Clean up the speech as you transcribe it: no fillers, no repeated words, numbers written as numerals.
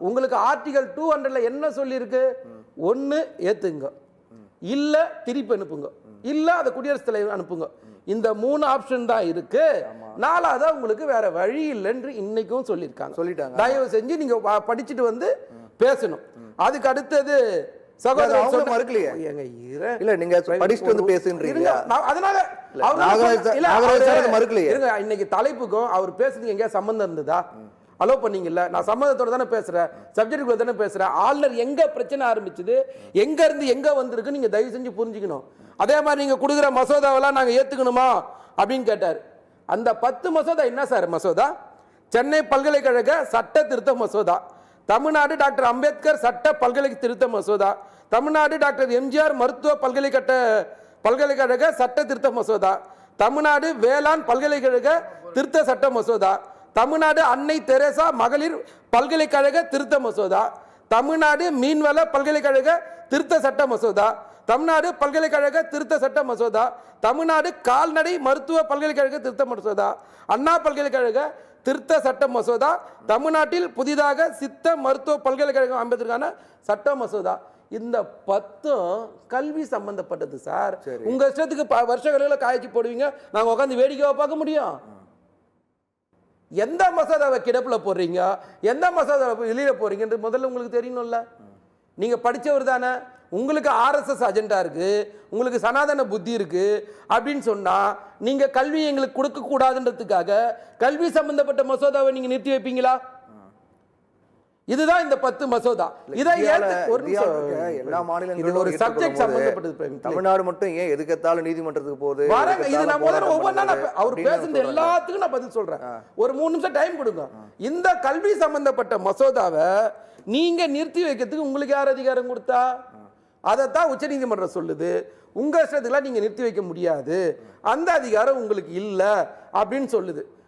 உங்களுக்கு ஆர்டிகல் 200ல என்ன சொல்லியிருக்கு? ஒன்று ஏத்துங்க, இல்ல திருப்பி அனுப்புங்க, இல்ல அதை குடியரசுத் தலைவர் அனுப்புங்க. இந்த 3 ஆப்ஷன் தான் இருக்கு. நாலாவதா உங்களுக்கு வேற வழி இல்லைன்னு இன்னைக்கும் சொல்லிட்டாங்க. தயவு செஞ்சு நீங்க படிச்சுட்டு வந்து பேசணும். அதுக்கு அடுத்தது சகோதரர் மறுக்கலையே. இல்ல நீங்க படிச்சுட்டு வந்து பேசுறீங்க. அதனால மறுக்கலையே. இன்னைக்கு தலைப்புக்கும் அவர் பேசுறதுக்கு எங்கேயா சம்பந்தம் இருந்ததா? அலோ பண்ணீங்கல்ல. நான் சம்மதத்தோட தானே பேசுறேன், சப்ஜெக்டுக்குள்ள தானே பேசுறேன். ஆளுநர் எங்க பிரச்சனை ஆரம்பிச்சது, எங்க இருந்து எங்க வந்திருக்கு நீங்க தயவு செஞ்சு புரிஞ்சுக்கணும். அதே மாதிரி நீங்க கொடுக்குற மசோதாவெல்லாம் நாங்க ஏத்துக்கணுமா அப்படின்னு கேட்டார். அந்த 10 மசோதா என்ன சார் மசோதா? சென்னை பல்கலைக்கழக சட்ட திருத்த மசோதா, தமிழ்நாடு டாக்டர் அம்பேத்கர் சட்ட பல்கலைக்கழக திருத்த மசோதா, தமிழ்நாடு டாக்டர் எம்ஜிஆர் மருத்துவ பல்கலைக்கழக சட்ட திருத்த மசோதா, தமிழ்நாடு வேளாண் பல்கலைக்கழக திருத்த சட்ட மசோதா, தமிழ்நாடு அன்னை தெரேசா மகளிர் பல்கலைக்கழக திருத்த மசோதா, தமிழ்நாடு மீன்வள பல்கலைக்கழக திருத்த சட்ட மசோதா, தமிழ்நாடு பல்கலைக்கழக திருத்த சட்ட மசோதா, தமிழ்நாடு கால்நடை மருத்துவ பல்கலைக்கழக திருத்த மசோதா, அண்ணா பல்கலைக்கழக திருத்த சட்ட மசோதா, தமிழ்நாட்டில் புதிதாக சித்த மருத்துவ பல்கலைக்கழகம் அமைப்பதற்கான சட்ட மசோதா. இந்த 10 கல்வி சம்பந்தப்பட்டது சார். உங்க இஷ்டத்துக்கு வருஷ கணக்கில் காய்ச்சி போடுவீங்க, நாங்க உட்காந்து வேடிக்கையை பார்க்க முடியும்? எந்த மசோதாவை கிடப்புல போடுறீங்க, எந்த மசோதாவை வெளியில போறீங்கன்றது முதல்ல உங்களுக்கு தெரியணும்ல. நீங்க படிச்சவர் தானே, உங்களுக்கு RSS அஜெண்டா இருக்கு, உங்களுக்கு சனாதன புத்தி இருக்கு அப்படின்னு சொன்னா நீங்க கல்வி எங்களுக்கு கொடுக்க கூடாதுன்றதுக்காக கல்வி சம்பந்தப்பட்ட மசோதாவை நீங்க நிறுத்தி வைப்பீங்களா? இதுதான் இந்த 10 மசோதா. இதை எல்லா மாநிலங்களும் ஒரு சப்ஜெக்ட் சம்பந்தப்பட்டது. தமிழ்நாடு மட்டும் ஏன் எதுக்கத்தாலும் நீதிமன்றத்துக்கு போகுது? இது நான் முதல்ல ஒவ்வொன்றா அவர் பேசுறது எல்லாத்துக்கும் நான் பதில் சொல்றேன். ஒரு 3 நிமிஷம் டைம் கொடுங்க. இந்த கல்வி சம்பந்தப்பட்ட மசோதாவை நீங்க நிறுத்தி வைக்கிறதுக்கு உங்களுக்கு யார் அதிகாரம் கொடுத்தா? அதைத்தான் உச்சநீதிமன்றம் சொல்லுது. உங்க இஷ்டத்துக்குலாம் நீங்க நிறுத்தி வைக்க முடியாது, அந்த அதிகாரம் உங்களுக்கு இல்லை அப்படின்னு சொல்லுது.